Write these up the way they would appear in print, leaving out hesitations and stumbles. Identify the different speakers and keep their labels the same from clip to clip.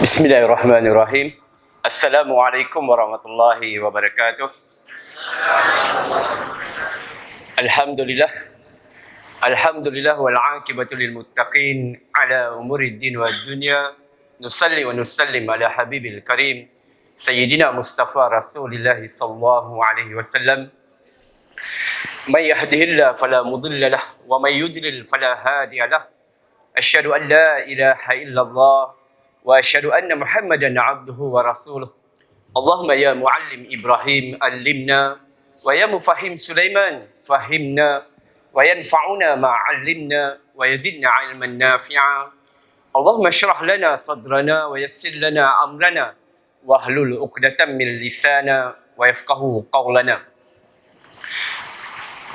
Speaker 1: Bismillahirrahmanirrahim. Assalamualaikum warahmatullahi wabarakatuh. Alhamdulillah. Alhamdulillah wal aqibatu lil muttaqin ala umuriddin wad dunya. Nusalli wa nusallim ala habibil karim sayyidina Mustafa Rasulillah sallallahu alaihi wasallam. Man yahdihillahu fala mudilla lahu wa man yudlil fala hadiya lahu. Asyhadu an la ilaha illallah wa asyhadu anna Muhammadan abduhu wa rasuluh. Allahumma ya muallim Ibrahim allimna wa ya mufahhim Sulaiman fahimna wa yanfa'una ma 'allimna wa yazidna 'ilman nafi'a. Allahumma shrah lana sadrana wa yassir lana amrana wa hlul 'uqdatam min lisana wa yafqahu qawlana.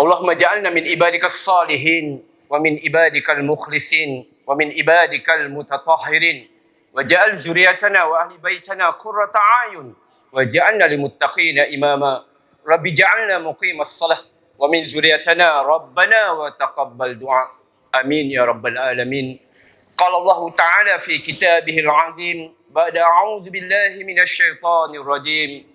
Speaker 1: Allahumma ja'alna min ibadikas salihin wa min ibadikal mukhlisin wa min ibadikal mutatahhirin. Waj'al zuriyatana wa ahli baitana qurrata a'yun waj'alna lil muttaqina imama. Rabbi ja'alna muqimas shalah wa min zuriyatana rabbana wa taqabbal du'a. Amin ya rabbal alamin. Qala Allah ta'ala fi kitabihil 'azim ba'da a'udzu billahi minasy syaithanir rajim.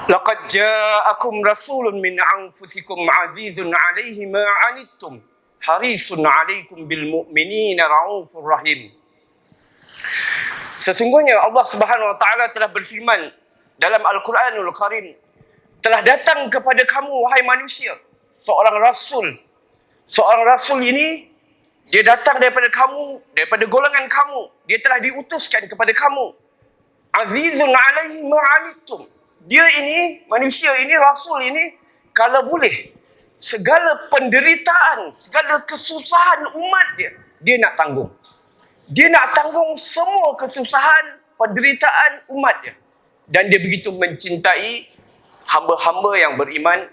Speaker 1: Laqad ja'akum rasulun min anfusikum 'azizun 'alaihi ma 'anittum harisun 'alaikum bil mu'minina raufur rahim. Sesungguhnya Allah Subhanahu wa taala telah berfirman dalam Al-Quranul Karim, telah datang kepada kamu wahai manusia seorang rasul. Seorang rasul ini dia datang daripada kamu, daripada golongan kamu. Dia telah diutuskan kepada kamu. Azizun alaihi ma anittum. Dia ini, manusia ini, rasul ini, kalau boleh segala penderitaan, segala kesusahan umat dia nak tanggung. Dia nak tanggung semua kesusahan, penderitaan umat dia. Dan dia begitu mencintai hamba-hamba yang beriman.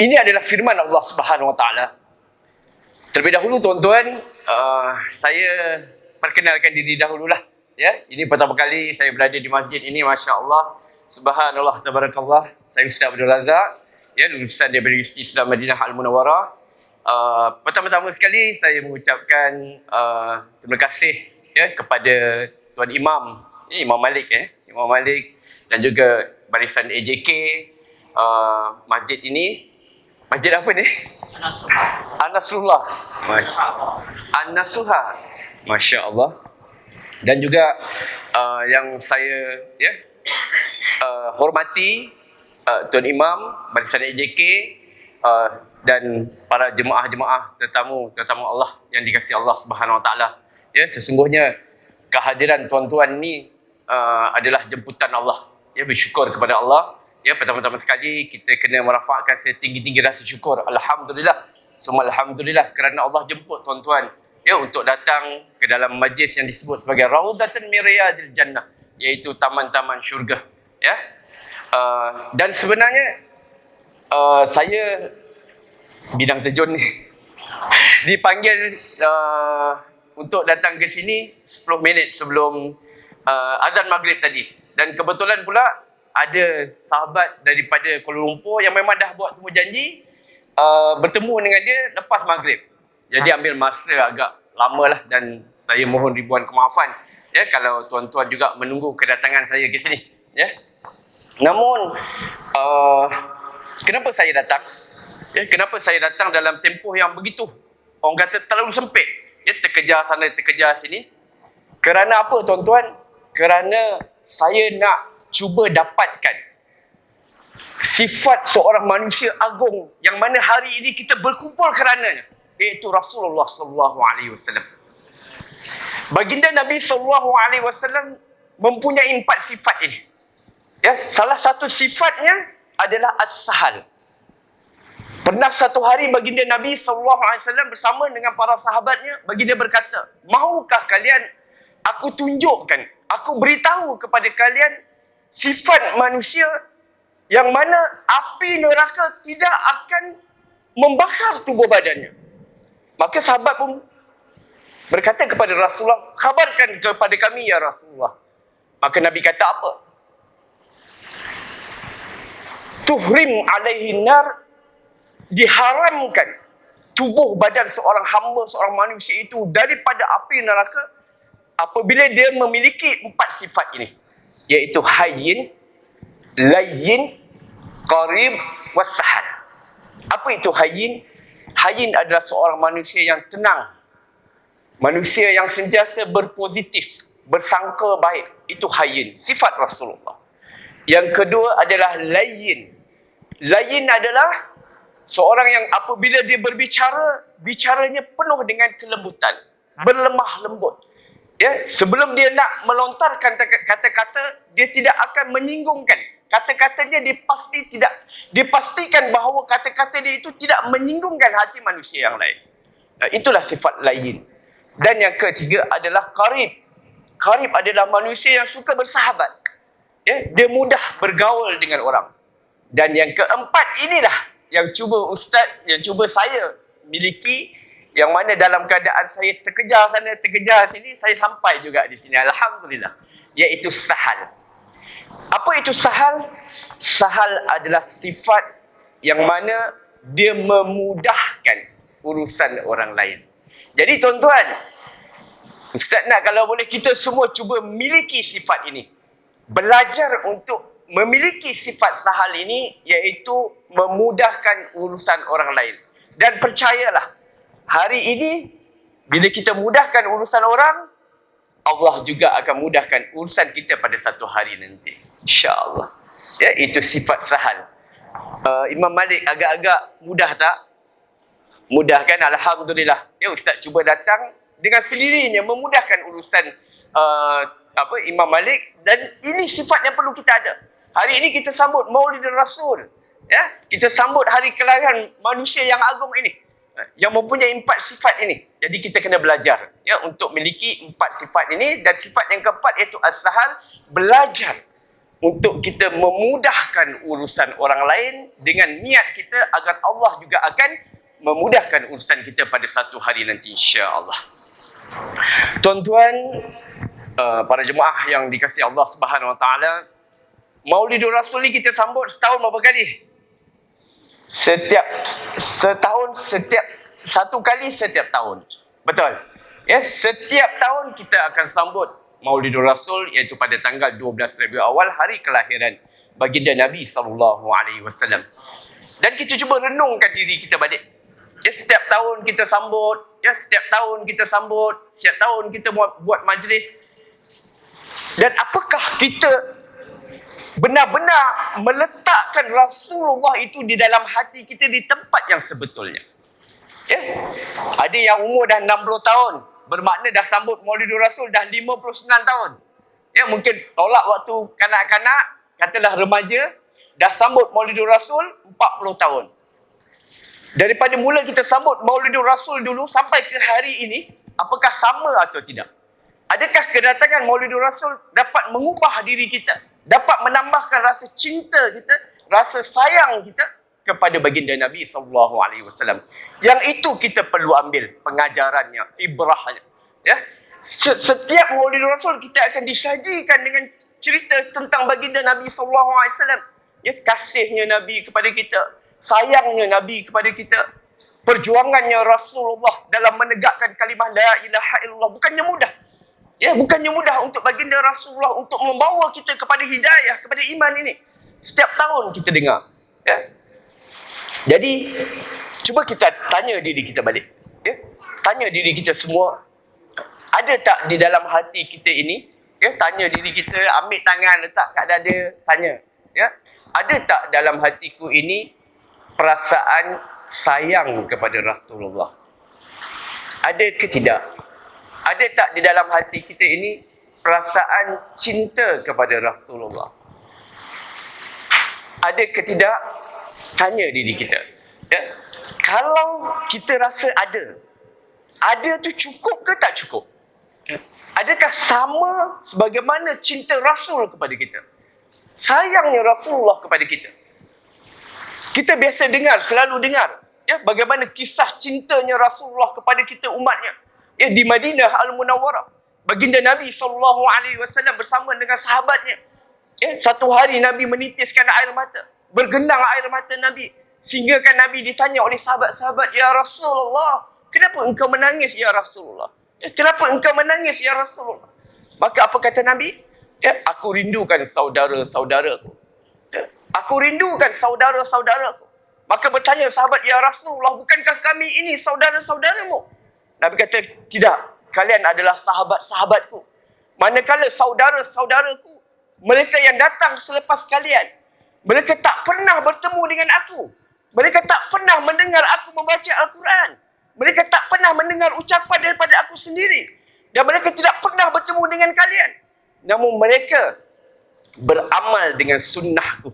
Speaker 1: Ini adalah firman Allah Subhanahu Wa Taala. Terlebih dahulu tuan-tuan, saya perkenalkan diri dahululah. Ya, ini pertama kali saya berada di masjid ini, masya-Allah, subhanallah, tabarakallah. Saya Ustaz Abdul Razak, ya, lulusan daripada Universiti Islam Madinah Al Munawwarah. Pertama-tama sekali saya mengucapkan terima kasih ya kepada Tuan Imam, Imam Malik, Imam Malik, dan juga barisan AJK masjid ini. Masjid apa ni? An-Nasrullah. An-Nasrullah. Masya-Allah. Dan juga yang saya hormati Tuan Imam, barisan AJK, dan para jemaah-jemaah tetamu Allah yang dikasihi Allah Subhanahu Wa Taala. Ya, sesungguhnya kehadiran tuan-tuan ni adalah jemputan Allah. Ya, bersyukur kepada Allah. Ya, pertama-tama sekali kita kena merafakkan setinggi-tinggi rasa syukur. Alhamdulillah. Semua alhamdulillah kerana Allah jemput tuan-tuan ya untuk datang ke dalam majlis yang disebut sebagai Raudhatun min Riyadil Jannah, iaitu taman-taman syurga. Ya. Dan sebenarnya saya bidang terjun ni dipanggil untuk datang ke sini 10 minit sebelum azan maghrib tadi. Dan kebetulan pula ada sahabat daripada Kuala Lumpur yang memang dah buat temu janji bertemu dengan dia lepas maghrib. Jadi ambil masa agak lama lah, dan saya mohon ribuan kemaafan ya kalau tuan-tuan juga menunggu kedatangan saya ke sini ya. Namun kenapa saya datang? Ya, kenapa saya datang dalam tempoh yang begitu, orang kata terlalu sempit, ya, terkejar sana terkejar sini? Kerana apa tuan-tuan? Kerana saya nak cuba dapatkan sifat seorang manusia agung yang mana hari ini kita berkumpul kerananya, iaitu Rasulullah sallallahu alaihi wasallam. Baginda Nabi sallallahu alaihi wasallam mempunyai 4 sifat ini. Ya, salah satu sifatnya adalah as-sahal. Pernah satu hari baginda Nabi SAW bersama dengan para sahabatnya, baginda berkata, "Mahukah kalian aku tunjukkan, aku beritahu kepada kalian sifat manusia yang mana api neraka tidak akan membakar tubuh badannya?" Maka sahabat pun berkata kepada Rasulullah, "Khabarkan kepada kami ya Rasulullah." Maka Nabi kata apa? "Tuhrim alaihi nar", diharamkan tubuh badan seorang hamba, seorang manusia itu daripada api neraka apabila dia memiliki 4 sifat ini, iaitu hayyin, layyin, qarib, wassahal. Apa itu hayyin? Hayyin adalah seorang manusia yang tenang, manusia yang sentiasa berpositif, bersangka baik. Itu hayyin, sifat Rasulullah. Yang kedua adalah layyin. Layyin adalah seorang yang apabila dia berbicara, bicaranya penuh dengan kelembutan, berlemah lembut. Ya, sebelum dia nak melontarkan kata-kata, dia tidak akan menyinggungkan. Kata-katanya dipastikan bahawa kata-kata dia itu tidak menyinggungkan hati manusia yang lain. Itulah sifat layyin. Dan yang ketiga adalah qarib. Qarib adalah manusia yang suka bersahabat. Ya, dia mudah bergaul dengan orang. Dan yang keempat inilah yang cuba saya miliki, yang mana dalam keadaan saya terkejar sana, terkejar sini, saya sampai juga di sini. Alhamdulillah. Iaitu sahal. Apa itu sahal? Sahal adalah sifat yang mana dia memudahkan urusan orang lain. Jadi tuan-tuan, Ustaz nak kalau boleh kita semua cuba miliki sifat ini. Belajar untuk memiliki sifat sahal ini, iaitu memudahkan urusan orang lain. Dan percayalah, hari ini bila kita mudahkan urusan orang, Allah juga akan mudahkan urusan kita pada satu hari nanti, insya-Allah. Ya, itu sifat sahal. Imam Malik agak-agak mudah tak? Mudah kan? Alhamdulillah. Ya, Ustaz cuba datang dengan sendirinya memudahkan urusan Imam Malik, dan ini sifat yang perlu kita ada. Hari ini kita sambut Maulidul Rasul. Ya, kita sambut hari kelahiran manusia yang agung ini, yang mempunyai 4 sifat ini. Jadi kita kena belajar ya untuk memiliki 4 sifat ini. Dan sifat yang keempat iaitu as-sahal, belajar untuk kita memudahkan urusan orang lain dengan niat kita agar Allah juga akan memudahkan urusan kita pada satu hari nanti, insya-Allah. Tuan-tuan, para jemaah yang dikasihi Allah Subhanahu Wa Taala, Maulidul Rasul ni kita sambut setahun berapa kali? Satu kali setiap tahun. Betul. Ya, setiap tahun kita akan sambut Maulidul Rasul, iaitu pada tanggal 12 Rabiul Awal, hari kelahiran baginda Nabi SAW. Dan kita cuba renungkan diri kita balik. Ya, setiap tahun kita sambut, setiap tahun kita buat majlis. Dan apakah kita benar-benar meletakkan Rasulullah itu di dalam hati kita di tempat yang sebetulnya? Ya. Ada yang umur dah 60 tahun, bermakna dah sambut Maulidul Rasul dah 59 tahun. Ya, mungkin tolak waktu kanak-kanak, katalah remaja, dah sambut Maulidul Rasul 40 tahun. Daripada mula kita sambut Maulidul Rasul dulu sampai ke hari ini, apakah sama atau tidak? Adakah kedatangan Maulidul Rasul dapat mengubah diri kita, dapat menambahkan rasa cinta kita, rasa sayang kita kepada baginda Nabi SAW? Yang itu kita perlu ambil pengajarannya, ibrahnya. Ya, setiap Maulidul Rasul kita akan disajikan dengan cerita tentang baginda Nabi SAW. Ya, kasihnya Nabi kepada kita, sayangnya Nabi kepada kita, perjuangannya Rasulullah dalam menegakkan kalimah la ilaha illallah. Bukannya mudah. Ya, bukannya mudah untuk baginda Rasulullah untuk membawa kita kepada hidayah, kepada iman ini. Setiap tahun kita dengar. Ya. Jadi, cuba kita tanya diri kita balik. Ya. Tanya diri kita semua, ada tak di dalam hati kita ini? Ya, tanya diri kita, ambil tangan, letak kat dada, tanya. Ya. Ada tak dalam hatiku ini perasaan sayang kepada Rasulullah? Ada ke tidak? Ada tak di dalam hati kita ini perasaan cinta kepada Rasulullah? Ada ke tidak? Tanya diri kita. Ya. Kalau kita rasa ada tu cukup ke tak cukup? Ya. Adakah sama sebagaimana cinta Rasul kepada kita? Sayangnya Rasulullah kepada kita? Kita biasa dengar, selalu dengar, ya, bagaimana kisah cintanya Rasulullah kepada kita umatnya. Ya, di Madinah Al-Munawwarah, baginda Nabi SAW bersama dengan sahabatnya. Ya, satu hari Nabi menitiskan air mata, bergenang air mata Nabi Sehingga kan Nabi ditanya oleh sahabat-sahabat, "Ya Rasulullah, kenapa engkau menangis ya Rasulullah? Kenapa engkau menangis ya Rasulullah?" Maka apa kata Nabi? Aku rindukan saudara-saudaraku. Aku rindukan saudara-saudaraku. Maka bertanya sahabat, "Ya Rasulullah, bukankah kami ini saudara-saudaramu?" Nabi kata, "Tidak, kalian adalah sahabat-sahabatku. Manakala saudara-saudaraku, mereka yang datang selepas kalian, mereka tak pernah bertemu dengan aku. Mereka tak pernah mendengar aku membaca Al-Quran. Mereka tak pernah mendengar ucapan daripada aku sendiri. Dan mereka tidak pernah bertemu dengan kalian. Namun mereka beramal dengan sunnahku.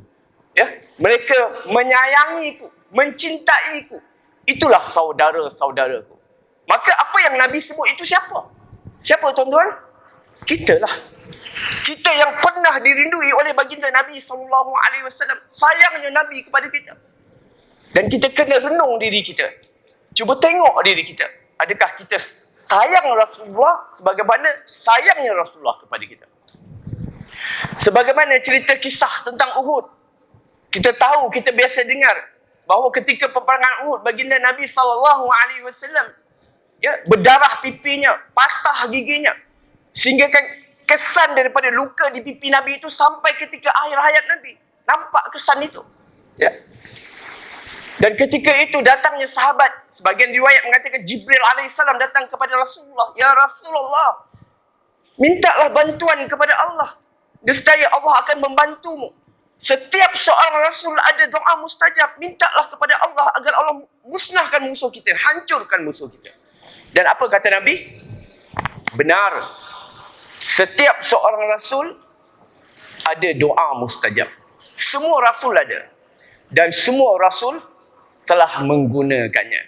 Speaker 1: Mereka menyayangiku, mencintaiku. Itulah saudara-saudaraku." Maka apa yang Nabi sebut itu siapa? Siapa tuan-tuan? Kita lah. Kita yang pernah dirindui oleh baginda Nabi SAW. Sayangnya Nabi kepada kita. Dan kita kena renung diri kita. Cuba tengok diri kita. Adakah kita sayang Rasulullah sebagaimana sayangnya Rasulullah kepada kita? Sebagaimana cerita kisah tentang Uhud. Kita tahu, kita biasa dengar bahawa ketika peperangan Uhud, baginda Nabi SAW berdarah pipinya, patah giginya. Sehingga kan kesan daripada luka di pipi Nabi itu sampai ketika akhir hayat Nabi. Nampak kesan itu. Dan ketika itu datangnya sahabat. Sebagian riwayat mengatakan Jibril AS datang kepada Rasulullah. "Ya Rasulullah, mintalah bantuan kepada Allah. Nescaya Allah akan membantumu. Setiap seorang Rasul ada doa mustajab. Mintalah kepada Allah agar Allah musnahkan musuh kita. Hancurkan musuh kita." Dan apa kata Nabi? Benar. Setiap seorang Rasul ada doa mustajab. Semua Rasul ada. Dan semua Rasul telah menggunakannya.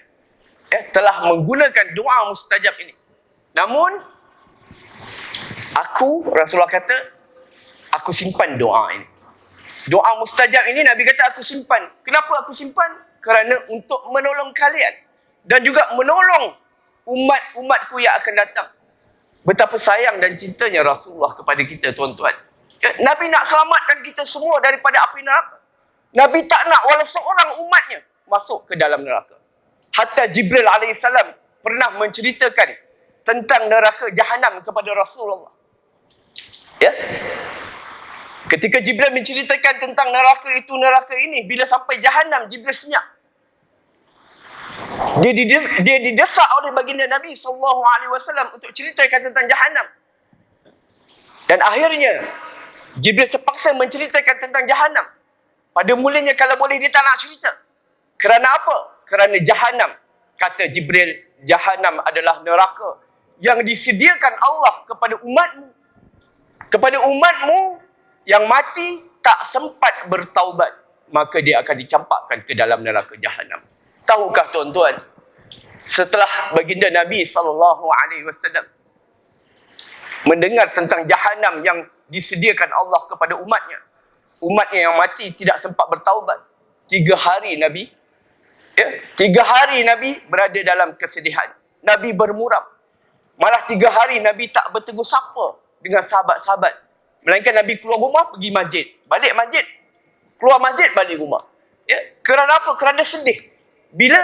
Speaker 1: Telah menggunakan doa mustajab ini. Namun, Rasulullah kata, aku simpan doa ini. Doa mustajab ini Nabi kata aku simpan. Kenapa aku simpan? Kerana untuk menolong kalian. Dan juga menolong umat-umatku yang akan datang. Betapa sayang dan cintanya Rasulullah kepada kita, tuan-tuan. Nabi nak selamatkan kita semua daripada api neraka. Nabi tak nak walau seorang umatnya masuk ke dalam neraka. Hatta Jibril AS pernah menceritakan tentang neraka Jahannam kepada Rasulullah. Ketika Jibril menceritakan tentang neraka itu, neraka ini, bila sampai Jahannam, Jibril senyap. Dia didesak oleh baginda Nabi SAW untuk ceritakan tentang Jahannam. Dan akhirnya Jibril terpaksa menceritakan tentang Jahannam. Pada mulanya kalau boleh dia tak nak cerita. Kerana apa? Kerana Jahannam, kata Jibril, Jahannam adalah neraka yang disediakan Allah kepada umatmu. Kepada umatmu yang mati tak sempat bertaubat, maka dia akan dicampakkan ke dalam neraka Jahannam. Tahukah tuan-tuan, setelah baginda Nabi SAW mendengar tentang Jahannam yang disediakan Allah kepada umatnya yang mati tidak sempat bertaubat, 3 hari Nabi berada dalam kesedihan. Nabi bermuram. Malah 3 hari Nabi tak bertegur sapa dengan sahabat-sahabat. Melainkan Nabi keluar rumah, pergi masjid. Balik masjid. Keluar masjid, balik rumah. Kerana apa? Kerana sedih. Bila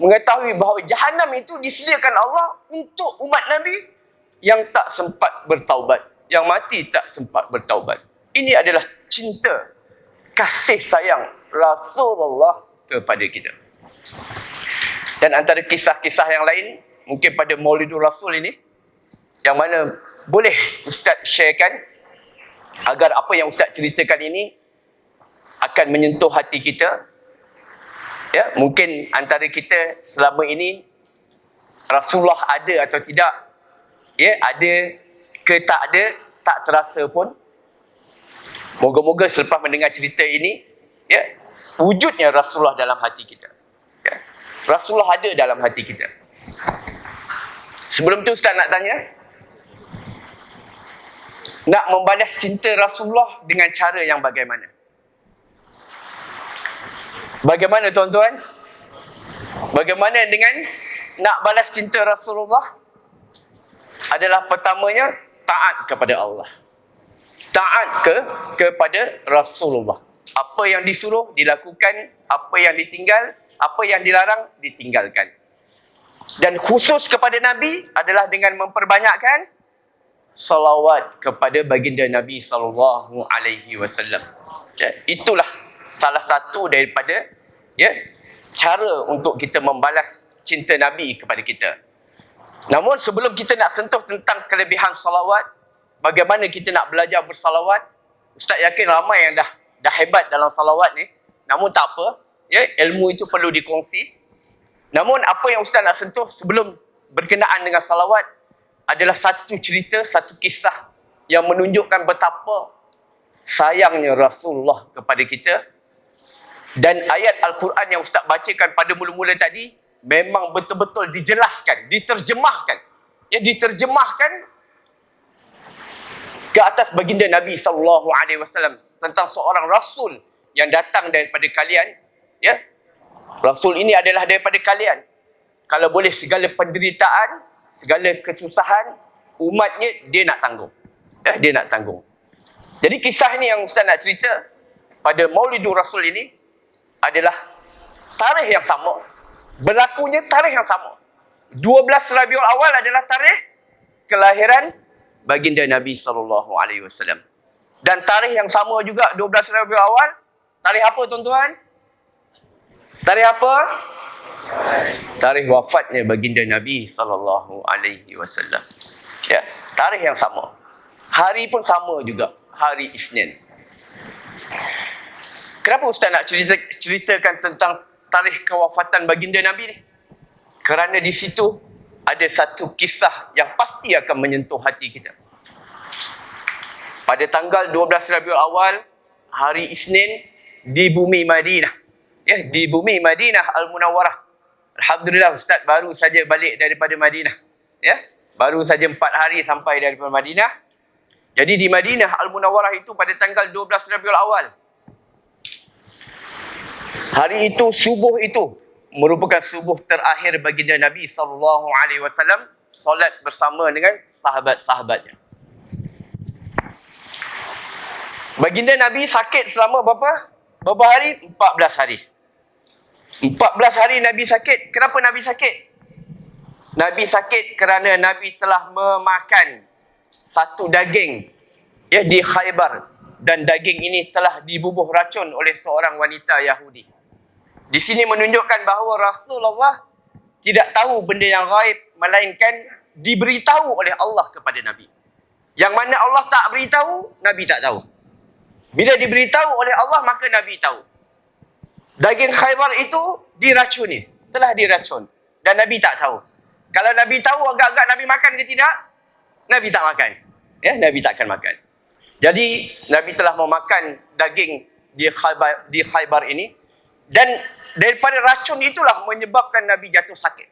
Speaker 1: mengetahui bahawa Jahannam itu disediakan Allah untuk umat Nabi yang tak sempat bertaubat. Yang mati tak sempat bertaubat. Ini adalah cinta, kasih sayang Rasulullah kepada kita. Dan antara kisah-kisah yang lain, mungkin pada Maulidur Rasul ini, yang mana boleh Ustaz sharekan, agar apa yang Ustaz ceritakan ini akan menyentuh hati kita. Mungkin antara kita selama ini Rasulullah ada atau tidak, ada ke tak ada, tak terasa pun. Moga-moga selepas mendengar cerita ini, wujudnya Rasulullah dalam hati kita. Rasulullah ada dalam hati kita. Sebelum tu Ustaz nak tanya, nak membalas cinta Rasulullah dengan cara yang bagaimana? Bagaimana tuan-tuan? Bagaimana dengan nak balas cinta Rasulullah? Adalah pertamanya taat kepada Allah. Taat kepada Rasulullah. Apa yang disuruh dilakukan, apa yang ditinggal, apa yang dilarang ditinggalkan. Dan khusus kepada Nabi adalah dengan memperbanyakkan salawat kepada baginda Nabi sallallahu alaihi wasallam. Ya, itulah salah satu daripada cara untuk kita membalas cinta Nabi kepada kita. Namun sebelum kita nak sentuh tentang kelebihan salawat, bagaimana kita nak belajar bersalawat, Ustaz yakin ramai yang dah hebat dalam salawat ni, namun tak apa, ilmu itu perlu dikongsi. Namun apa yang Ustaz nak sentuh sebelum berkenaan dengan salawat adalah satu cerita, satu kisah yang menunjukkan betapa sayangnya Rasulullah kepada kita. Dan ayat Al-Quran yang Ustaz bacakan pada mula-mula tadi memang betul-betul dijelaskan, diterjemahkan. Diterjemahkan ke atas baginda Nabi SAW tentang seorang Rasul yang datang daripada kalian. Rasul ini adalah daripada kalian. Kalau boleh segala penderitaan, segala kesusahan, umatnya dia nak tanggung. Dia nak tanggung. Jadi kisah ni yang Ustaz nak cerita pada Maulidur Rasul ini adalah tarikh yang sama. Berlakunya tarikh yang sama. 12 Rabiul Awal adalah tarikh kelahiran baginda Nabi SAW. Dan tarikh yang sama juga 12 Rabiul Awal, tarikh apa tuan-tuan? Tarikh apa? Tarikh wafatnya baginda Nabi SAW. Ya, tarikh yang sama. Hari pun sama juga, hari Isnin. Kenapa Ustaz nak ceritakan tentang tarikh kewafatan baginda Nabi ni? Kerana di situ ada satu kisah yang pasti akan menyentuh hati kita. Pada tanggal 12 Rabiul Awal, hari Isnin, di bumi Madinah. Di bumi Madinah Al-Munawwarah. Alhamdulillah Ustaz baru saja balik daripada Madinah. Baru saja 4 hari sampai daripada Madinah. Jadi di Madinah Al-Munawwarah itu pada tanggal 12 Rabiul Awal. Hari itu, subuh itu merupakan subuh terakhir baginda Nabi SAW solat bersama dengan sahabat-sahabatnya. Baginda Nabi sakit selama berapa hari? 14 hari. 14 hari Nabi sakit. Kenapa Nabi sakit? Nabi sakit kerana Nabi telah memakan satu daging di Khaybar, dan daging ini telah dibubuh racun oleh seorang wanita Yahudi. Di sini menunjukkan bahawa Rasulullah tidak tahu benda yang gaib, melainkan diberitahu oleh Allah kepada Nabi. Yang mana Allah tak beritahu, Nabi tak tahu. Bila diberitahu oleh Allah, maka Nabi tahu. Daging Khaybar itu diracuni, telah diracun, dan Nabi tak tahu. Kalau Nabi tahu, agak-agak Nabi makan ke tidak? Nabi tak makan. Nabi tak akan makan. Jadi Nabi telah memakan daging di Khaybar ini, dan daripada racun itulah menyebabkan Nabi jatuh sakit.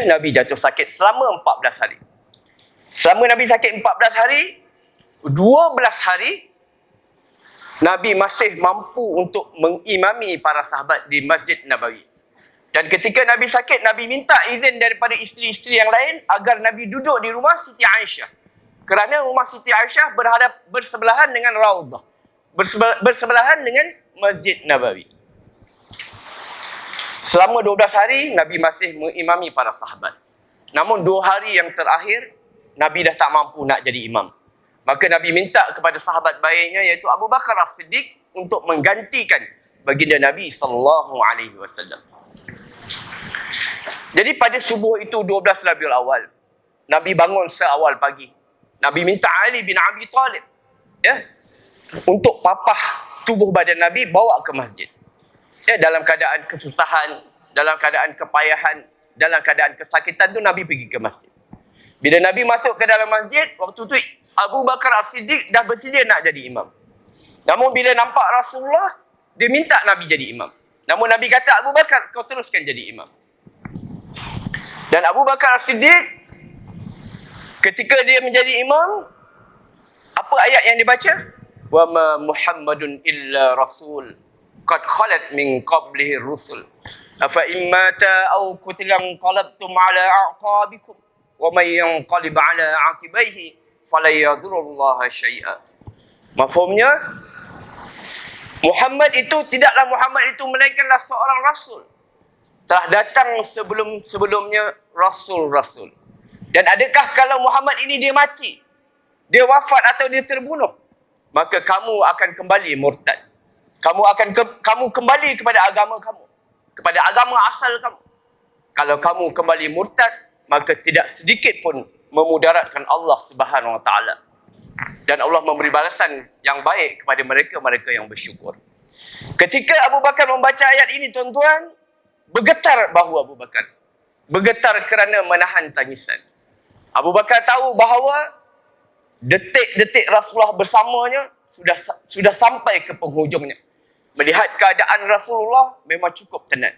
Speaker 1: Nabi jatuh sakit selama 14 hari. Selama Nabi sakit 14 hari, 12 hari Nabi masih mampu untuk mengimami para sahabat di Masjid Nabawi. Dan ketika Nabi sakit, Nabi minta izin daripada isteri-isteri yang lain agar Nabi duduk di rumah Siti Aisyah. Kerana rumah Siti Aisyah bersebelahan dengan Raudah. Bersebelahan dengan Masjid Nabawi. Selama 12 hari, Nabi masih mengimami para sahabat. Namun 2 hari yang terakhir, Nabi dah tak mampu nak jadi imam. Maka Nabi minta kepada sahabat baiknya iaitu Abu Bakar As-Siddiq untuk menggantikan baginda Nabi SAW. Jadi pada subuh itu 12 Rabiul Awal, Nabi bangun seawal pagi. Nabi minta Ali bin Abi Talib untuk papah tubuh badan Nabi bawa ke masjid. Dalam keadaan kesusahan, dalam keadaan kepayahan, dalam keadaan kesakitan tu Nabi pergi ke masjid. Bila Nabi masuk ke dalam masjid, waktu tu Abu Bakar As-Siddiq dah bersedia nak jadi imam. Namun bila nampak Rasulullah, dia minta Nabi jadi imam. Namun Nabi kata, Abu Bakar, kau teruskan jadi imam. Dan Abu Bakar As-Siddiq, ketika dia menjadi imam, apa ayat yang dibaca? Wa ma Muhammadun illa rasul qad khalat min qablihi rusul afa immata aw qutilan qalabtum ala a'qabikum wa may yanqalib ala aqibaihi fala yadurullaha syai'a. Mafhumnya, Muhammad itu tidaklah Muhammad itu melainkanlah seorang rasul. Telah datang sebelumnya rasul-rasul. Dan adakah kalau Muhammad ini dia mati, dia wafat atau dia terbunuh, maka kamu akan kembali murtad. Kamu kembali kepada agama kamu, kepada agama asal kamu. Kalau kamu kembali murtad, maka tidak sedikit pun memudaratkan Allah Subhanahu wa taala. Dan Allah memberi balasan yang baik kepada mereka yang bersyukur. Ketika Abu Bakar membaca ayat ini, tuan-tuan, bergetar bahu Abu Bakar. Bergetar kerana menahan tangisan. Abu Bakar tahu bahawa detik-detik Rasulullah bersamanya sudah sampai ke penghujungnya. Melihat keadaan Rasulullah memang cukup tenang.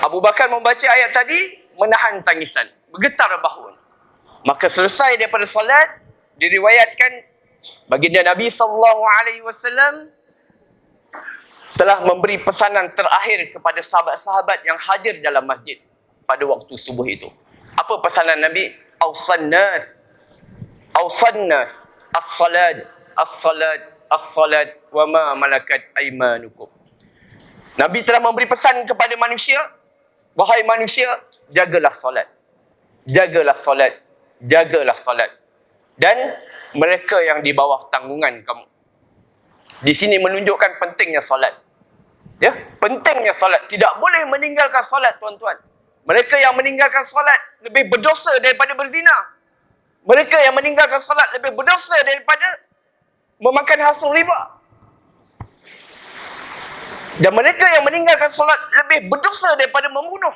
Speaker 1: Abu Bakar membaca ayat tadi, menahan tangisan, bergetar bahu. Maka selesai daripada solat, diriwayatkan baginda Nabi SAW telah memberi pesanan terakhir kepada sahabat-sahabat yang hadir dalam masjid pada waktu subuh itu. Apa pesanan Nabi? Awsannas as-salat wa ma malakat aimanukum. Nabi telah memberi pesan kepada manusia, wahai manusia, jagalah solat. Jagalah solat. Jagalah solat. Dan mereka yang di bawah tanggungan kamu. Di sini menunjukkan pentingnya solat. Ya, pentingnya solat. Tidak boleh meninggalkan solat, tuan-tuan. Mereka yang meninggalkan solat lebih berdosa daripada berzina. Mereka yang meninggalkan solat lebih berdosa daripada memakan hasil riba. Dan mereka yang meninggalkan solat lebih berdosa daripada membunuh.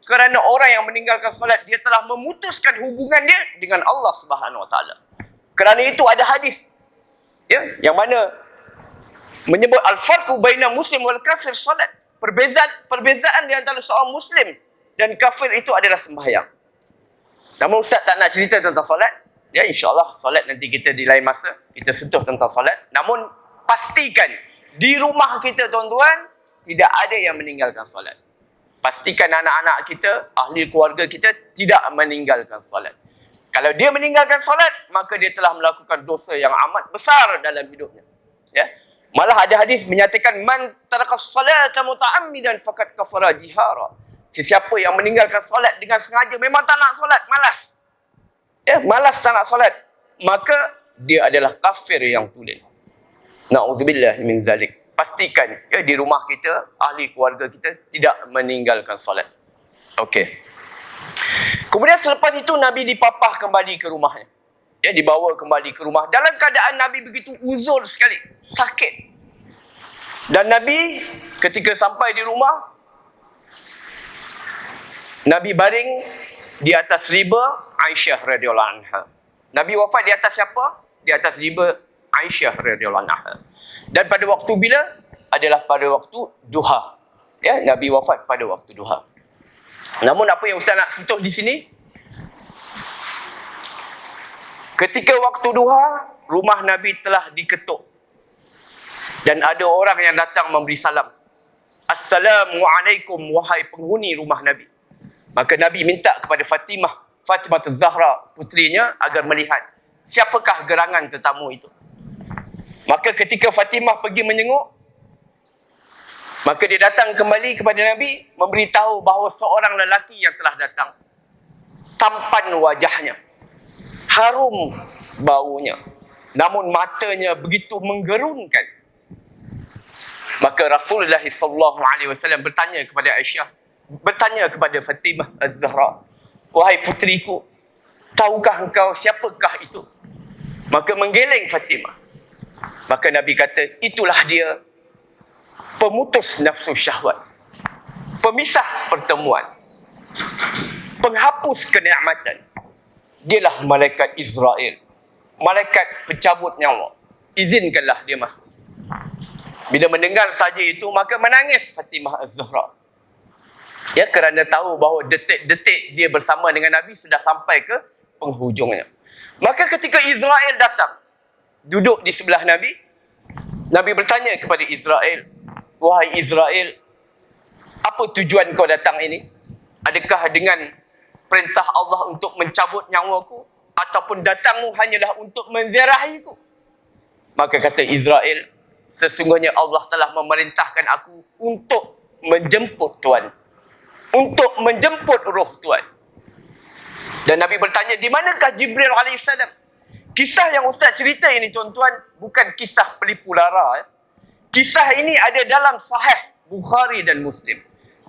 Speaker 1: Kerana orang yang meninggalkan solat, dia telah memutuskan hubungan dia dengan Allah Subhanahu wa taala. Kerana itu ada hadis, ya, yang mana menyebut al-farqu baina muslim wal kafir solat. Perbezaan di antara seorang muslim dan kafir itu adalah sembahyang. Namun Ustaz tak nak cerita tentang solat. Ya, insya-Allah solat nanti kita di lain masa kita sentuh tentang solat. Namun pastikan di rumah kita, tuan-tuan, tidak ada yang meninggalkan solat. Pastikan anak-anak kita, ahli keluarga kita tidak meninggalkan solat. Kalau dia meninggalkan solat, maka dia telah melakukan dosa yang amat besar dalam hidupnya. Ya. Malah ada hadis menyatakan man tarakas salata muta'ammidan faqad kafara jihara. Sesiapa yang meninggalkan solat dengan sengaja, memang tak nak solat, malas. Ya, malas tak nak solat, maka dia adalah kafir yang tulen. Na'udzubillah min zalik. Pastikan ya, di rumah kita, ahli keluarga kita tidak meninggalkan solat. Okey. Kemudian selepas itu Nabi dipapah kembali ke rumahnya. Ya, dibawa kembali ke rumah dalam keadaan Nabi begitu uzur sekali, sakit. Dan Nabi ketika sampai di rumah, Nabi baring di atas riba Aisyah radhiyallahu anha. Nabi wafat di atas siapa? Di atas riba Aisyah radhiyallahu anha. Dan pada waktu bila? Adalah pada waktu duha. Ya, Nabi wafat pada waktu duha. Namun apa yang Ustaz nak sentuh di sini? Ketika waktu duha, rumah Nabi telah diketuk. Dan ada orang yang datang memberi salam. Assalamualaikum wahai penghuni rumah Nabi. Maka Nabi minta kepada Fatimah Zahra, putrinya, agar melihat siapakah gerangan tetamu itu. Maka ketika Fatimah pergi menyenguk, maka dia datang kembali kepada Nabi, memberitahu bahawa seorang lelaki yang telah datang. Tampan wajahnya, harum baunya, namun matanya begitu menggerunkan. Maka Rasulullah SAW bertanya kepada Aisyah, bertanya kepada Fatimah Az-Zahra, wahai putriku, tahukah engkau siapakah itu? Maka menggeleng Fatimah. Maka Nabi kata, itulah dia, pemutus nafsu syahwat, pemisah pertemuan, penghapus kenikmatan. Dialah malaikat Israel, malaikat pencabut nyawa. Izinkanlah dia masuk. Bila mendengar saja itu, maka menangis Fatimah Az-Zahra. Ya, kerana tahu bahawa detik-detik dia bersama dengan Nabi sudah sampai ke penghujungnya. Maka ketika Israel datang, duduk di sebelah Nabi, Nabi bertanya kepada Israel, wahai Israel, apa tujuan kau datang ini? Adakah dengan perintah Allah untuk mencabut nyawaku, ataupun datangmu hanyalah untuk menziarahiku? Maka kata Israel, sesungguhnya Allah telah memerintahkan aku untuk menjemput Tuhan. Untuk menjemput roh Tuhan. Dan Nabi bertanya, di manakah Jibril alaihissalam? Kisah yang Ustaz cerita ini tuan-tuan, bukan kisah pelipu lara. Kisah ini ada dalam Sahih Bukhari dan Muslim.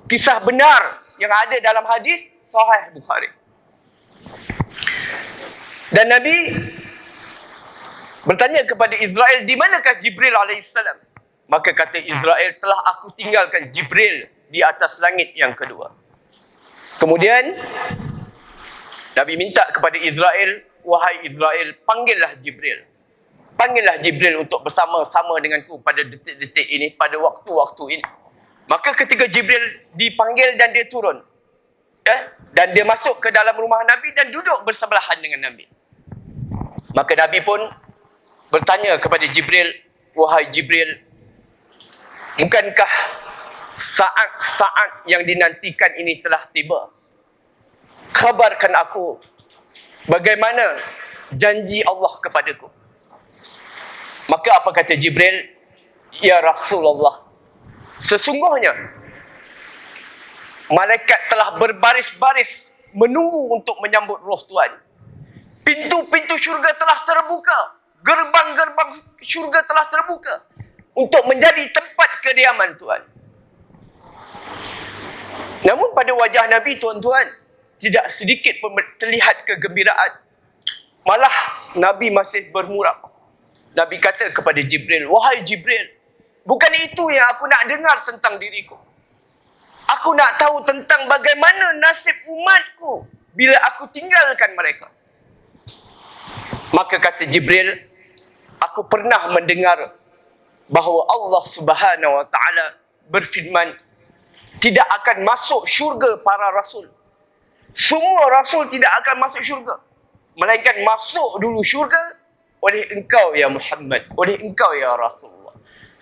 Speaker 1: Kisah benar yang ada dalam hadis Sahih Bukhari. Dan Nabi bertanya kepada Israel, di manakah Jibril alaihissalam? Maka kata Israel, telah aku tinggalkan Jibril di atas langit yang kedua. Kemudian Nabi minta kepada Israel, wahai Israel, panggillah Jibril. Panggillah Jibril untuk bersama-sama denganku pada detik-detik ini, pada waktu-waktu ini. Maka ketika Jibril dipanggil dan dia turun, dan dia masuk ke dalam rumah Nabi dan duduk bersebelahan dengan Nabi. Maka Nabi pun bertanya kepada Jibril, wahai Jibril, bukankah saat-saat yang dinantikan ini telah tiba? Khabarkan aku bagaimana janji Allah kepadaku. Maka apa kata Jibril? Ya Rasulullah, sesungguhnya malaikat telah berbaris-baris menunggu untuk menyambut roh Tuhan. Pintu-pintu syurga telah terbuka. Gerbang-gerbang syurga telah terbuka untuk menjadi tempat kediaman Tuhan. Namun pada wajah Nabi, tuan-tuan, tidak sedikit pun terlihat kegembiraan. Malah Nabi masih bermuram. Nabi kata kepada Jibril, wahai Jibril, bukan itu yang aku nak dengar tentang diriku. Aku nak tahu tentang bagaimana nasib umatku bila aku tinggalkan mereka. Maka kata Jibril, aku pernah mendengar bahawa Allah Subhanahu Wa Taala berfirman, tidak akan masuk syurga para rasul. Semua rasul tidak akan masuk syurga, melainkan masuk dulu syurga oleh engkau ya Muhammad, oleh engkau ya Rasulullah.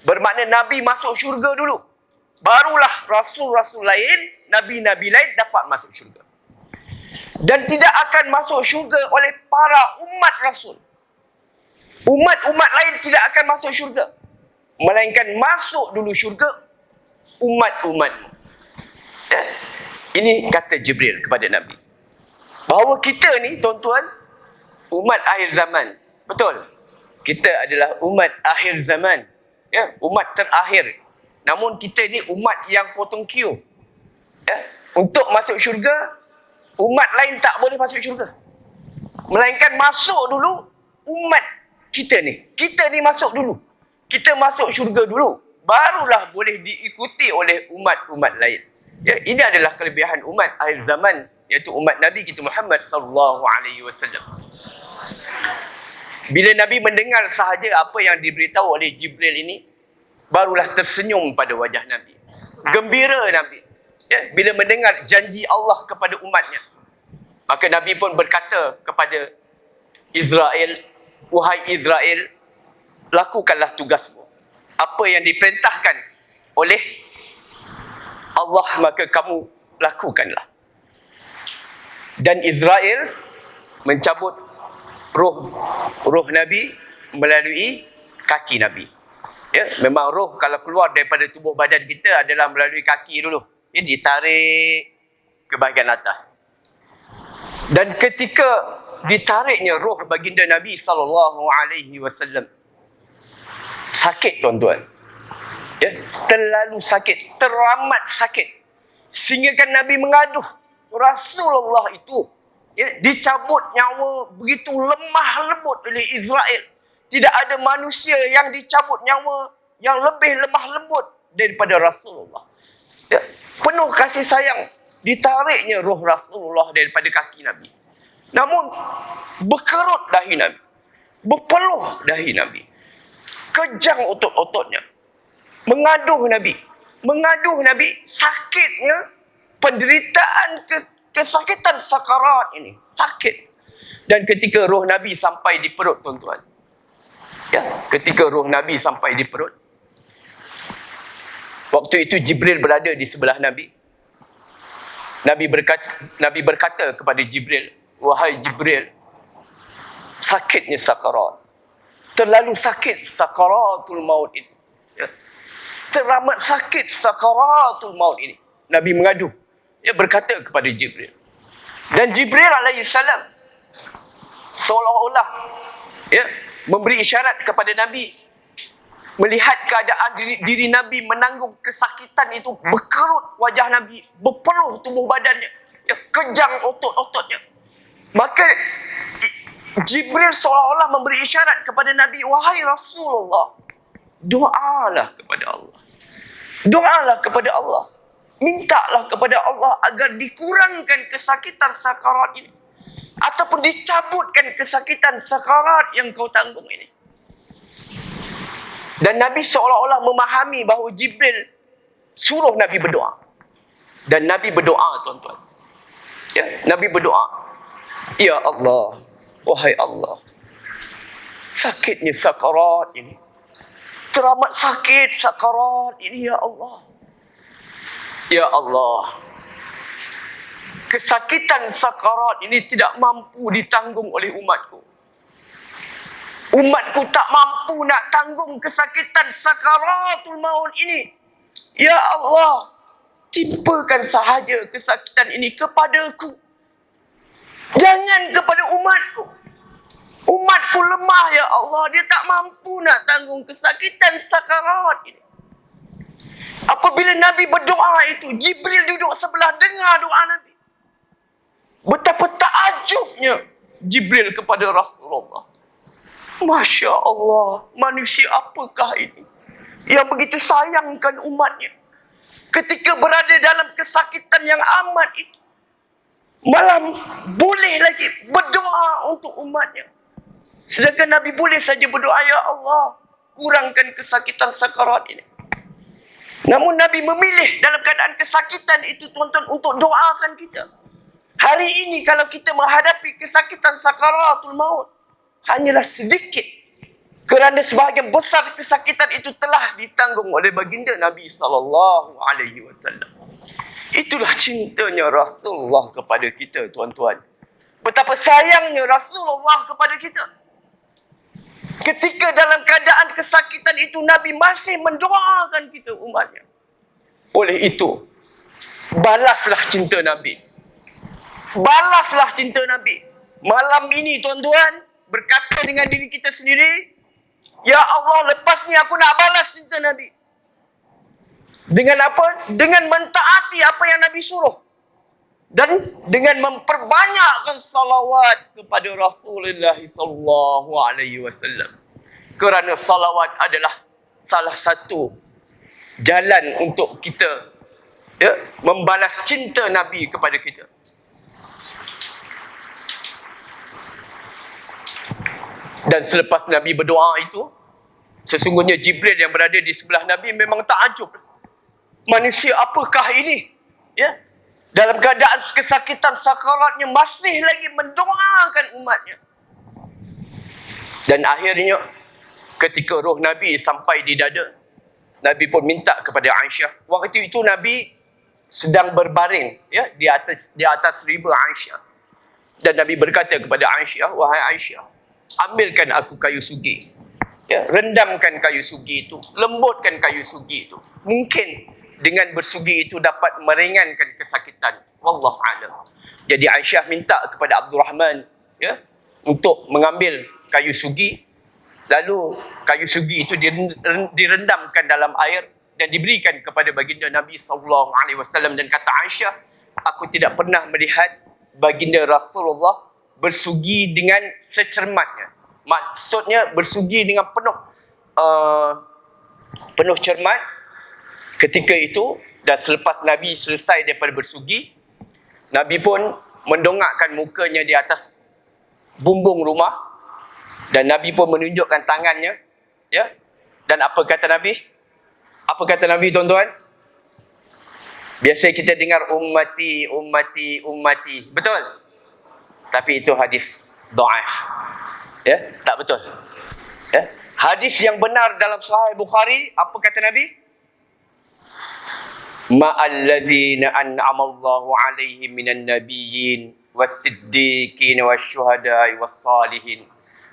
Speaker 1: Bermakna Nabi masuk syurga dulu, barulah rasul-rasul lain, nabi-nabi lain dapat masuk syurga. Dan tidak akan masuk syurga oleh para umat rasul. Umat-umat lain tidak akan masuk syurga, melainkan masuk dulu syurga umat-umatmu. Ya? Ini kata Jibril kepada Nabi. Bahawa kita ni, tuan-tuan, umat akhir zaman. Betul. Kita adalah umat akhir zaman. Ya? Umat terakhir. Namun kita ni umat yang potong queue. Ya? Untuk masuk syurga, umat lain tak boleh masuk syurga, melainkan masuk dulu umat kita ni. Kita ni masuk dulu. Kita masuk syurga dulu, barulah boleh diikuti oleh umat-umat lain. Ya, ini adalah kelebihan umat akhir zaman, iaitu umat Nabi kita Muhammad sallallahu alaihi wasallam. Bila Nabi mendengar sahaja apa yang diberitahu oleh Jibril ini, barulah tersenyum pada wajah Nabi. Gembira Nabi. Ya, bila mendengar janji Allah kepada umatnya. Maka Nabi pun berkata kepada Israel, wahai Israel, lakukanlah tugasmu. Apa yang diperintahkan oleh Allah, maka kamu lakukanlah. Dan Israel mencabut roh Nabi melalui kaki Nabi. Ya, memang roh kalau keluar daripada tubuh badan kita adalah melalui kaki dulu. Ya, ditarik ke bahagian atas. Dan ketika ditariknya roh baginda Nabi SAW, sakit tuan-tuan. Ya, terlalu sakit, teramat sakit. Sehingga kan Nabi mengaduh, Rasulullah itu ya, dicabut nyawa begitu lemah lembut oleh Israel. Tidak ada manusia yang dicabut nyawa yang lebih lemah lembut daripada Rasulullah. Ya, penuh kasih sayang, ditariknya roh Rasulullah daripada kaki Nabi. Namun berkerut dahi Nabi, berpeluh dahi Nabi, kejang otot-ototnya, mengaduh Nabi, sakitnya, penderitaan, kesakitan sakarat ini, sakit. Dan ketika roh Nabi sampai di perut, tuan-tuan, ya, ketika roh Nabi sampai di perut, waktu itu Jibril berada di sebelah Nabi. Nabi berkata kepada Jibril, wahai Jibril, sakitnya sakarat. Terlalu sakit sakaratul maut ini. Ya. Teramat sakit sakaratul maut ini. Nabi mengadu. Ya, berkata kepada Jibril. Dan Jibril alaihi salam seolah-olah ya, memberi isyarat kepada Nabi. Melihat keadaan diri Nabi menanggung kesakitan itu, berkerut wajah Nabi, berpeluh tubuh badannya, ya, kejang otot-ototnya. Maka Jibril seolah-olah memberi isyarat kepada Nabi, wahai Rasulullah, doalah kepada Allah. Doalah kepada Allah. Mintalah kepada Allah agar dikurangkan kesakitan sakarat ini. Ataupun dicabutkan kesakitan sakarat yang kau tanggung ini. Dan Nabi seolah-olah memahami bahawa Jibril suruh Nabi berdoa. Dan Nabi berdoa, tuan-tuan. Ya, Nabi berdoa. Ya Allah, wahai Allah, sakitnya sakarat ini. Teramat sakit sakarat ini, ya Allah. Ya Allah, kesakitan sakarat ini tidak mampu ditanggung oleh umatku. Umatku tak mampu nak tanggung kesakitan sakaratul maut ini. Ya Allah, timpakan sahaja kesakitan ini kepadaku. Jangan kepada umatku. Umatku lemah, ya Allah. Dia tak mampu nak tanggung kesakitan sakarat ini. Apabila Nabi berdoa itu, Jibril duduk sebelah dengar doa Nabi. Betapa takjubnya Jibril kepada Rasulullah. Masya Allah, manusia apakah ini yang begitu sayangkan umatnya. Ketika berada dalam kesakitan yang amat itu, malah boleh lagi berdoa untuk umatnya. Sedangkan Nabi boleh saja berdoa, ya Allah, kurangkan kesakitan sakarat ini. Namun Nabi memilih dalam keadaan kesakitan itu, tuan-tuan, untuk doakan kita. Hari ini kalau kita menghadapi kesakitan sakaratul maut, hanyalah sedikit. Kerana sebahagian besar kesakitan itu telah ditanggung oleh baginda Nabi SAW. Itulah cintanya Rasulullah kepada kita, tuan-tuan. Betapa sayangnya Rasulullah kepada kita. Ketika dalam keadaan kesakitan itu, Nabi masih mendoakan kita umatnya. Oleh itu, balaslah cinta Nabi. Balaslah cinta Nabi. Malam ini, tuan-tuan, berkata dengan diri kita sendiri, ya Allah, lepas ni aku nak balas cinta Nabi. Dengan apa? Dengan mentaati apa yang Nabi suruh. Dan dengan memperbanyakkan salawat kepada Rasulullah SAW. Kerana salawat adalah salah satu jalan untuk kita, ya, membalas cinta Nabi kepada kita. Dan selepas Nabi berdoa itu, sesungguhnya Jibril yang berada di sebelah Nabi memang takjub. Manusia apakah ini? Ya, dalam keadaan kesakitan sakaratnya masih lagi mendoakan umatnya. Dan akhirnya ketika roh Nabi sampai di dada, Nabi pun minta kepada Aisyah. Waktu itu Nabi sedang berbaring, ya, di atas riba Aisyah. Dan Nabi berkata kepada Aisyah, wahai Aisyah, ambilkan aku kayu sugi. Ya, rendamkan kayu sugi itu, lembutkan kayu sugi itu. Mungkin dengan bersugi itu dapat meringankan kesakitan. Wallahu a'lam. Jadi Aisyah minta kepada Abdul Rahman, ya, untuk mengambil kayu sugi. Lalu kayu sugi itu direndamkan dalam air dan diberikan kepada baginda Nabi SAW. Dan kata Aisyah, aku tidak pernah melihat baginda Rasulullah bersugi dengan secermatnya. Maksudnya bersugi dengan penuh cermat ketika itu. Dan selepas Nabi selesai daripada bersugi, Nabi pun mendongakkan mukanya di atas bumbung rumah. Dan Nabi pun menunjukkan tangannya, ya. Dan apa kata Nabi? Apa kata Nabi, tuan-tuan? Biasa kita dengar ummati, ummati, ummati. Betul? Tapi itu hadis dhaif. Ya, tak betul. Ya. Hadis yang benar dalam Sahih Bukhari, apa kata Nabi? Ma'allazina an'amallahu alaihim minan nabiyyin was-siddiqin wasyuhada'i was-salihin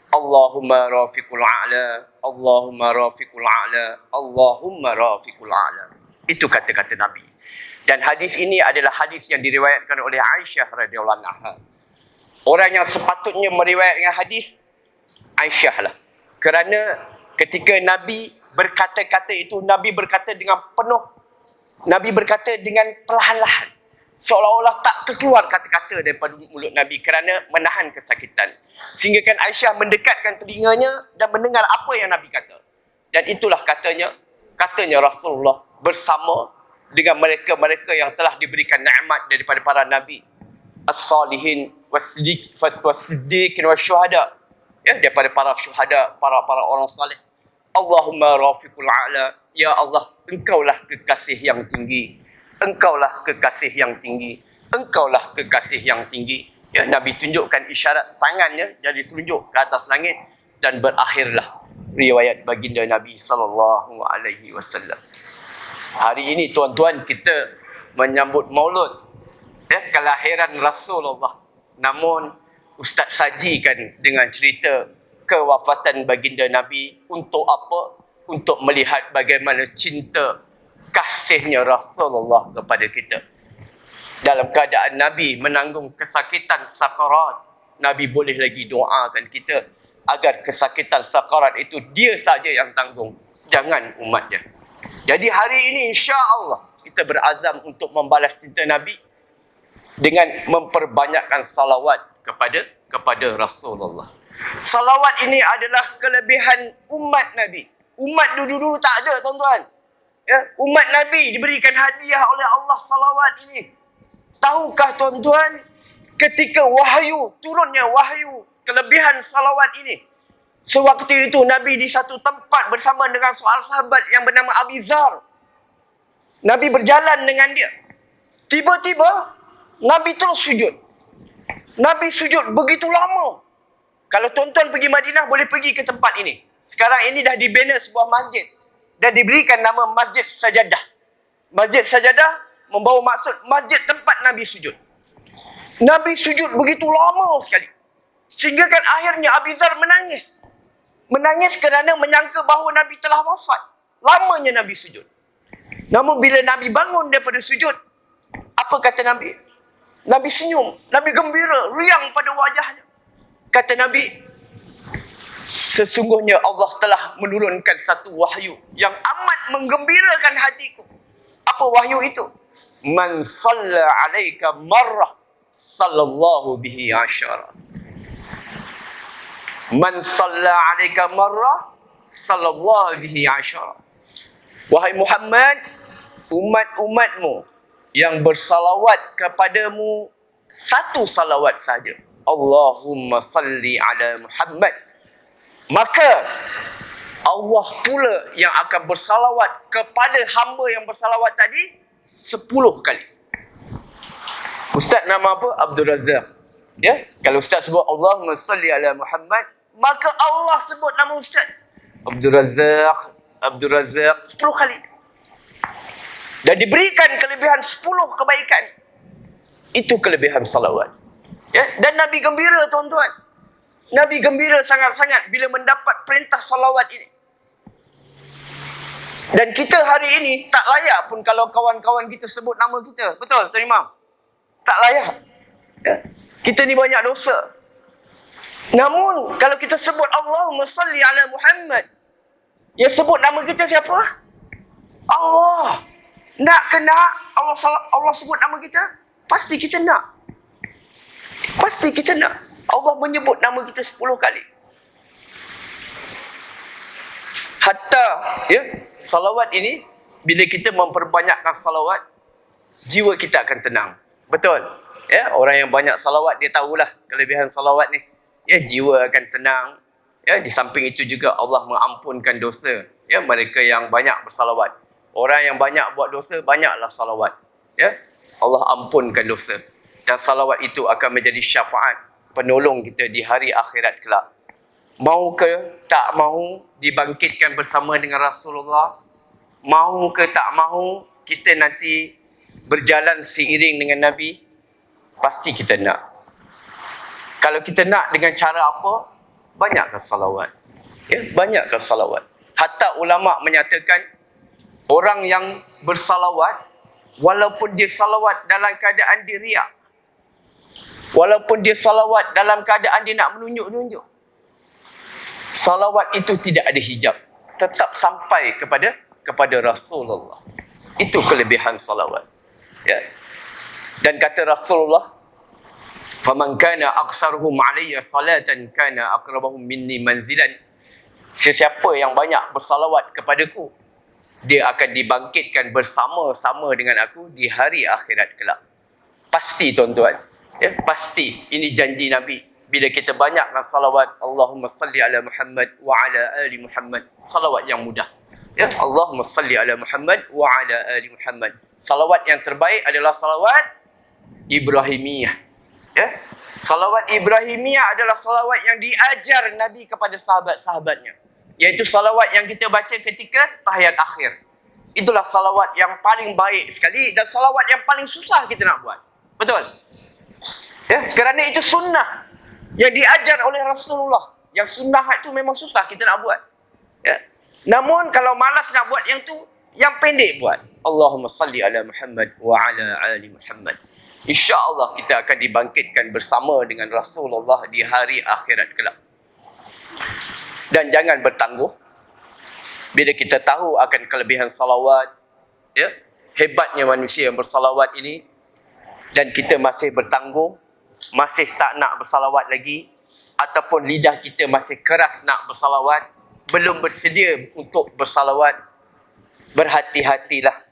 Speaker 1: Allahumma rafiqul a'la, Allahumma rafiqul a'la, Allahumma rafiqul a'la. Itu kata-kata Nabi. Dan hadis ini adalah hadis yang diriwayatkan oleh Aisyah radhiyallahu anha. Orang yang sepatutnya meriwayatkan hadis Aisyah lah. Kerana ketika Nabi berkata-kata itu, Nabi berkata dengan penuh, Nabi berkata dengan perlahan-lahan, seolah-olah tak terkeluar kata-kata daripada mulut Nabi kerana menahan kesakitan. Sehingga kan Aisyah mendekatkan telinganya dan mendengar apa yang Nabi kata. Dan itulah katanya Rasulullah bersama dengan mereka-mereka yang telah diberikan nikmat daripada para nabi, as-salihin was-siddiqin wasyuhada, ya, daripada para syuhada, para orang salih. Allahumma rafiqul a'la, ya Allah, engkaulah kekasih yang tinggi, engkaulah kekasih yang tinggi, engkaulah kekasih yang tinggi. Ya, Nabi tunjukkan isyarat tangannya jadi tunjuk ke atas langit dan berakhirlah riwayat baginda Nabi sallallahu alaihi wasallam. Hari ini tuan-tuan kita menyambut Maulud, ya, kelahiran Rasulullah. Namun Ustaz sajikan dengan cerita kewafatan baginda Nabi untuk apa? Untuk melihat bagaimana cinta kasihnya Rasulullah kepada kita. Dalam keadaan Nabi menanggung kesakitan sakarat, Nabi boleh lagi doakan kita agar kesakitan sakarat itu dia saja yang tanggung, jangan umatnya. Jadi hari ini insya-Allah kita berazam untuk membalas cinta Nabi dengan memperbanyakkan salawat kepada Rasulullah. Salawat ini adalah kelebihan umat Nabi. Umat dulu-dulu tak ada, tuan-tuan. Ya, umat Nabi diberikan hadiah oleh Allah salawat ini. Tahukah tuan-tuan, ketika turunnya wahyu, kelebihan salawat ini, sewaktu itu Nabi di satu tempat bersama dengan seorang sahabat yang bernama Abi Zar. Nabi berjalan dengan dia. Tiba-tiba Nabi terus sujud. Nabi sujud begitu lama. Kalau tuan-tuan pergi Madinah boleh pergi ke tempat ini. Sekarang ini dah dibina sebuah masjid dan diberikan nama Masjid Sajadah. Masjid Sajadah membawa maksud masjid tempat Nabi sujud. Nabi sujud begitu lama sekali. Sehingga kan akhirnya Abi Zar menangis. Menangis kerana menyangka bahawa Nabi telah wafat. Lamanya Nabi sujud. Namun bila Nabi bangun daripada sujud, apa kata Nabi? Nabi senyum. Nabi gembira. Riang pada wajahnya. Kata Nabi, sesungguhnya Allah telah menurunkan satu wahyu yang amat menggembirakan hatiku. Apa wahyu itu? Man salla alaika marrah sallallahu bihi asyara. Man salla alaika marrah sallallahu bihi asyara. Wahai Muhammad, umat-umatmu yang bersalawat kepadamu satu salawat saja, Allahumma salli ala Muhammad, maka Allah pula yang akan bersalawat kepada hamba yang bersalawat tadi 10 kali. Ustaz nama apa? Abdul Razak. Ya, kalau Ustaz sebut Allahumma salli ala Muhammad, maka Allah sebut nama Ustaz Abdul Razak 10 kali. Dan diberikan kelebihan 10 kebaikan. Itu kelebihan salawat. Ya, dan Nabi gembira, tuan-tuan. Nabi gembira sangat-sangat bila mendapat perintah salawat ini. Dan kita hari ini tak layak pun kalau kawan-kawan kita sebut nama kita. Betul, Tuan Imam? Tak layak. Ya. Kita ni banyak dosa. Namun, kalau kita sebut Allahumma salli ala Muhammad, yang sebut nama kita siapa? Allah. Nak ke nak Allah sebut nama kita? Pasti kita nak. Pasti kita nak. Allah menyebut nama kita 10 kali. Hatta, ya, salawat ini, bila kita memperbanyakkan salawat, jiwa kita akan tenang. Betul? Ya, orang yang banyak salawat, dia tahulah kelebihan salawat ni. Ya, jiwa akan tenang. Ya, di samping itu juga Allah mengampunkan dosa. Ya, mereka yang banyak bersalawat. Orang yang banyak buat dosa, banyaklah salawat. Ya, Allah ampunkan dosa. Dan salawat itu akan menjadi syafaat, penolong kita di hari akhirat kelak. Mau ke tak mahu dibangkitkan bersama dengan Rasulullah? Mau ke tak mahu kita nanti berjalan seiring dengan Nabi? Pasti kita nak. Kalau kita nak dengan cara apa? banyakkan salawat. Ya, banyakkan salawat. Hatta ulama menyatakan orang yang bersalawat walaupun dia salawat dalam keadaan dia riak, walaupun dia salawat dalam keadaan dia nak menunjuk-nunjuk, salawat itu tidak ada hijab, tetap sampai kepada Rasulullah. Itu kelebihan salawat. Ya. Dan kata Rasulullah, "Faman kana aktsaruhum 'alayya salatan kana aqrabahum minni manzilan." Sesiapa yang banyak bersalawat kepadaku, dia akan dibangkitkan bersama-sama dengan aku di hari akhirat kelak. Pasti tuan-tuan. Ya, pasti. Ini janji Nabi. Bila kita banyakkan salawat, Allahumma salli ala Muhammad wa ala ali Muhammad. Salawat yang mudah. Ya, Allahumma salli ala Muhammad wa ala ali Muhammad. Salawat yang terbaik adalah salawat Ibrahimiyah. Ya. Salawat Ibrahimiyah adalah salawat yang diajar Nabi kepada sahabat-sahabatnya. Iaitu salawat yang kita baca ketika tahiyat akhir. Itulah salawat yang paling baik sekali dan salawat yang paling susah kita nak buat. Betul? Ya, kerana itu sunnah yang diajar oleh Rasulullah. Yang sunnah itu memang susah kita nak buat. Ya. Namun kalau malas nak buat yang tu, yang pendek buat. Allahumma salli ala Muhammad wa ala ali Muhammad. InsyaAllah kita akan dibangkitkan bersama dengan Rasulullah di hari akhirat kelak. Dan jangan bertangguh. Bila kita tahu akan kelebihan salawat, ya, hebatnya manusia yang bersalawat ini, dan kita masih bertangguh, masih tak nak bersalawat lagi, ataupun lidah kita masih keras nak bersalawat, belum bersedia untuk bersalawat, berhati-hatilah.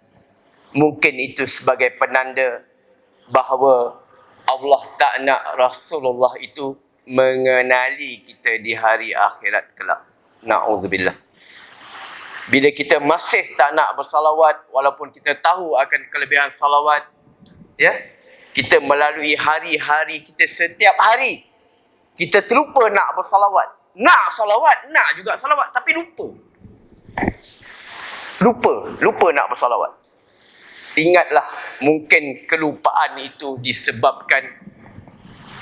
Speaker 1: Mungkin itu sebagai penanda bahawa Allah tak nak Rasulullah itu mengenali kita di hari akhirat kelak. Na'udzubillah. Bila kita masih tak nak bersalawat, walaupun kita tahu akan kelebihan salawat, ya, kita melalui hari-hari kita, setiap hari kita terlupa nak bersalawat. Nak salawat, nak juga salawat, tapi lupa. Lupa nak bersalawat. Ingatlah, mungkin kelupaan itu disebabkan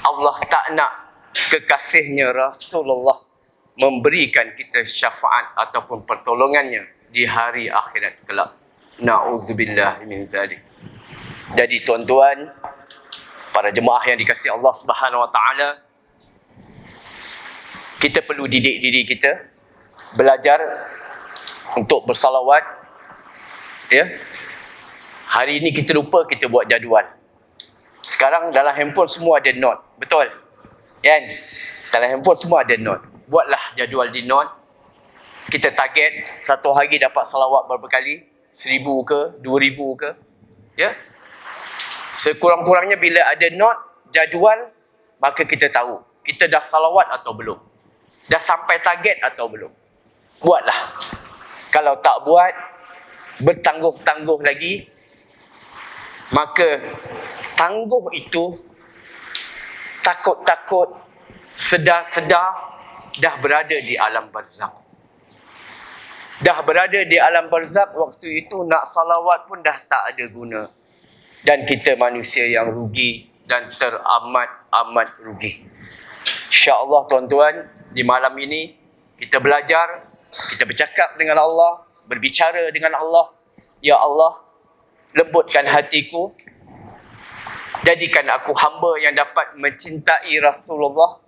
Speaker 1: Allah tak nak kekasihnya Rasulullah memberikan kita syafaat ataupun pertolongannya di hari akhirat kelak. Na'udzubillah min zalik. Jadi tuan-tuan, para jemaah yang dikasihi Allah Subhanahu Wa Taala, kita perlu didik diri kita, belajar untuk bersalawat. Ya. Hari ini kita lupa, kita buat jadual. Sekarang dalam handphone semua ada note. Betul? Kan? Dalam handphone semua ada note. Buatlah jadual di note. Kita target satu hari dapat salawat berapa kali? 1,000 ke? 2,000 ke? Ya? Sekurang-kurangnya bila ada note, jadual, maka kita tahu kita dah salawat atau belum. Dah sampai target atau belum. Buatlah. Kalau tak buat, bertangguh-tangguh lagi, maka tangguh itu, takut-takut, sedar-sedar, dah berada di alam barzakh. Dah berada di alam barzakh, waktu itu nak salawat pun dah tak ada guna. Dan kita manusia yang rugi dan teramat-amat rugi. InsyaAllah tuan-tuan, di malam ini kita belajar, kita bercakap dengan Allah, berbicara dengan Allah. Ya Allah, lembutkan hatiku, jadikan aku hamba yang dapat mencintai Rasulullah,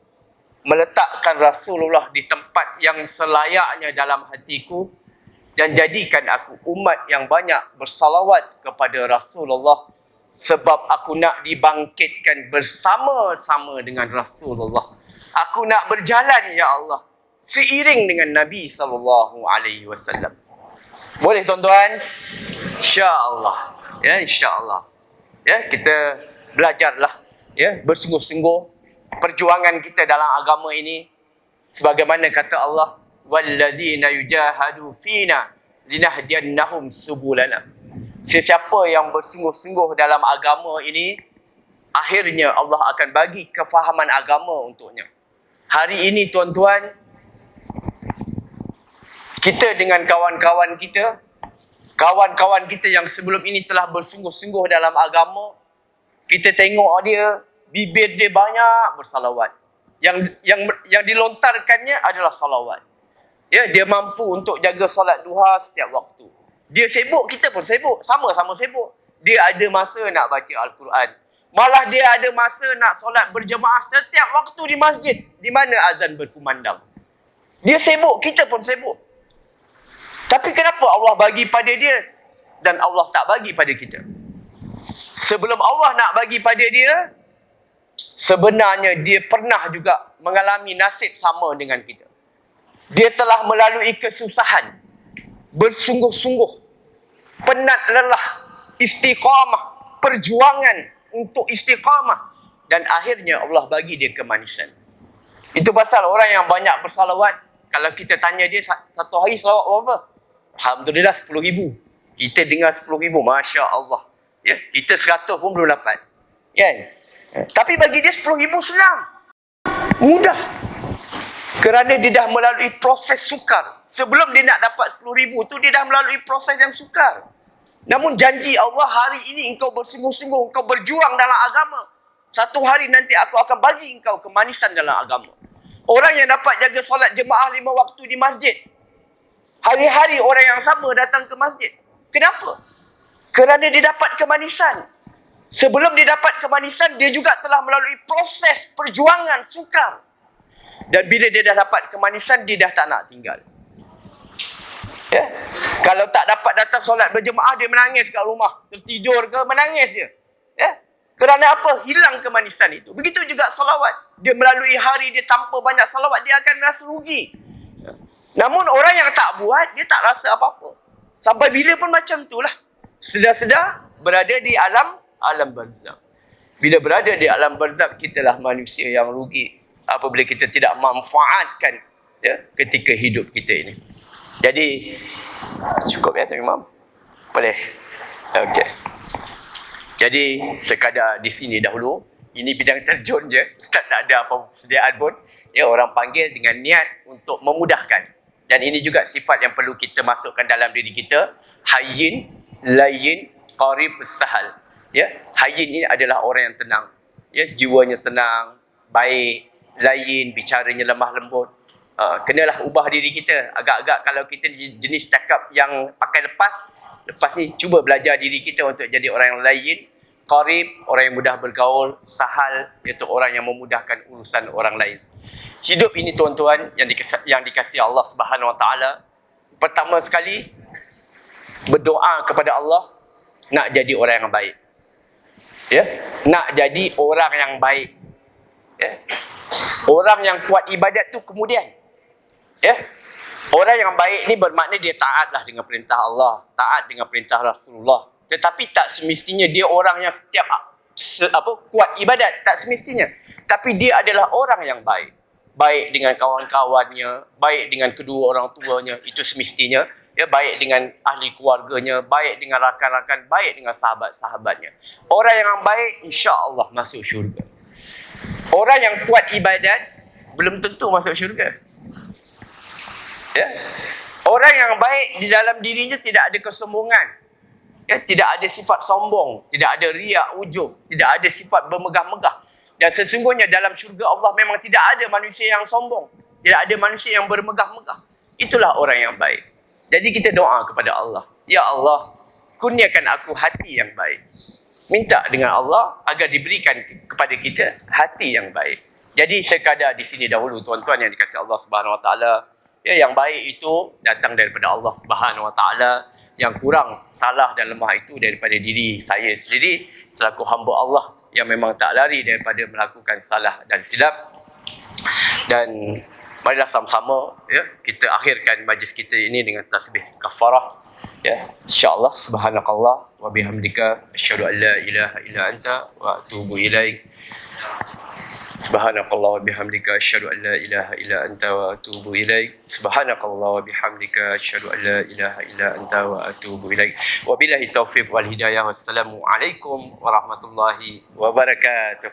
Speaker 1: meletakkan Rasulullah di tempat yang selayaknya dalam hatiku, dan jadikan aku umat yang banyak bersalawat kepada Rasulullah, sebab aku nak dibangkitkan bersama-sama dengan Rasulullah. Aku nak berjalan, ya Allah, seiring dengan Nabi SAW. Boleh tuan-tuan? InsyaAllah. Ya, insyaAllah. Ya, kita belajarlah, ya, bersungguh-sungguh perjuangan kita dalam agama ini, sebagaimana kata Allah, walladzina yujahadu fina linahdiyannahum subulana. Sesiapa yang bersungguh-sungguh dalam agama ini, akhirnya Allah akan bagi kefahaman agama untuknya. Hari ini tuan-tuan, kita dengan kawan-kawan kita yang sebelum ini telah bersungguh-sungguh dalam agama, kita tengok dia, bibir dia banyak bersalawat. Yang dilontarkannya adalah salawat. Ya, dia mampu untuk jaga solat duha setiap waktu. Dia sibuk, kita pun sibuk. Sama-sama sibuk. Dia ada masa nak baca Al-Quran. Malah dia ada masa nak solat berjemaah setiap waktu di masjid. Di mana azan berkumandang. Dia sibuk, kita pun sibuk. Tapi kenapa Allah bagi pada dia dan Allah tak bagi pada kita? Sebelum Allah nak bagi pada dia, sebenarnya dia pernah juga mengalami nasib sama dengan kita. Dia telah melalui kesusahan, bersungguh-sungguh, penat lelah, istiqamah, perjuangan untuk istiqamah, dan akhirnya Allah bagi dia kemanisan. Itu pasal orang yang banyak bersalawat, kalau kita tanya dia satu hari salawat berapa? Alhamdulillah 10,000. Kita dengar 10,000, Masya Allah. Ya, kita 100 pun belum dapat. Kan? Tapi bagi dia 10,000 senang. Mudah. Kerana dia dah melalui proses sukar. Sebelum dia nak dapat 10,000 tu, dia dah melalui proses yang sukar. Namun janji Allah, hari ini engkau bersungguh-sungguh, engkau berjuang dalam agama. Satu hari nanti aku akan bagi engkau kemanisan dalam agama. Orang yang dapat jaga solat jemaah 5 waktu di masjid, hari-hari orang yang sama datang ke masjid. Kenapa? Kerana dia dapat kemanisan. Sebelum dia dapat kemanisan, dia juga telah melalui proses perjuangan sukar. Dan bila dia dah dapat kemanisan, dia dah tak nak tinggal. Ya? Kalau tak dapat datang solat berjemaah, dia menangis kat rumah. Tertidur ke, menangis dia. Ya? Kerana apa? Hilang kemanisan itu. Begitu juga salawat. Dia melalui hari dia tanpa banyak salawat, dia akan rasa rugi. Namun orang yang tak buat, dia tak rasa apa-apa. Sampai bila pun macam itulah. Sedar-sedar berada di alam barzakh. Bila berada di alam barzakh, kitalah manusia yang rugi apabila kita tidak manfaatkan, ya, ketika hidup kita ini. Jadi cukup ya Tuan Imam? Boleh? Okey. Jadi sekadar di sini dahulu. Ini bidang terjun je. Tak ada apa persediaan pun. Ya, orang panggil dengan niat untuk memudahkan. Dan ini juga sifat yang perlu kita masukkan dalam diri kita. Hayyin, layyin, qarib, sahal. Ya, hayyin ini adalah orang yang tenang. Ya, jiwanya tenang, baik, layyin, bicaranya lemah lembut. Kenalah ubah diri kita. Agak-agak kalau kita jenis cakap yang pakai lepas ni cuba belajar diri kita untuk jadi orang yang layyin, qarib, orang yang mudah bergaul, sahal, iaitu orang yang memudahkan urusan orang lain. Hidup ini tuan-tuan yang dikasihi Allah Subhanahu Wa Taala, pertama sekali berdoa kepada Allah nak jadi orang yang baik. Ya, nak jadi orang yang baik. Ya. Orang yang kuat ibadat tu kemudian. Ya. Orang yang baik ni bermakna dia taatlah dengan perintah Allah, taat dengan perintah Rasulullah. Tetapi tak semestinya dia orang yang setiap kuat ibadat, tak semestinya. Tapi dia adalah orang yang baik. Baik dengan kawan-kawannya, baik dengan kedua orang tuanya, itu semestinya. Ya, baik dengan ahli keluarganya, baik dengan rakan-rakan, baik dengan sahabat-sahabatnya. Orang yang baik, insya-Allah masuk syurga. Orang yang kuat ibadat belum tentu masuk syurga. Ya. Orang yang baik di dalam dirinya tidak ada kesombongan. Ya, tidak ada sifat sombong, tidak ada riak, ujub, tidak ada sifat bermegah-megah. Dan sesungguhnya dalam syurga Allah memang tidak ada manusia yang sombong, tidak ada manusia yang bermegah-megah. Itulah orang yang baik. Jadi kita doa kepada Allah, ya Allah, kurniakan aku hati yang baik. Minta dengan Allah agar diberikan kepada kita hati yang baik. Jadi sekadar di sini dahulu tuan-tuan yang dikasihi Allah Subhanahu Wa Taala. Ya, yang baik itu datang daripada Allah Subhanahu Wa Taala. Yang kurang, salah dan lemah itu daripada diri saya sendiri selaku hamba Allah yang memang tak lari daripada melakukan salah dan silap. Dan marilah sama-sama, ya, kita akhirkan majlis kita ini dengan tasbih kafarah. Ya, insya-Allah, subhanakallah wa bihamdika asyhadu an la ilaha illa anta wa atubu ilaik. Subhanakallah wa bihamdika asyhadu an la ilaha illa anta wa atubu ilaik. Subhanakallah wa bihamdika asyhadu an la ilaha illa anta wa atubu ilaik. Wabillahi taufiq wal hidayah. Wassalamu alaikum warahmatullahi wabarakatuh.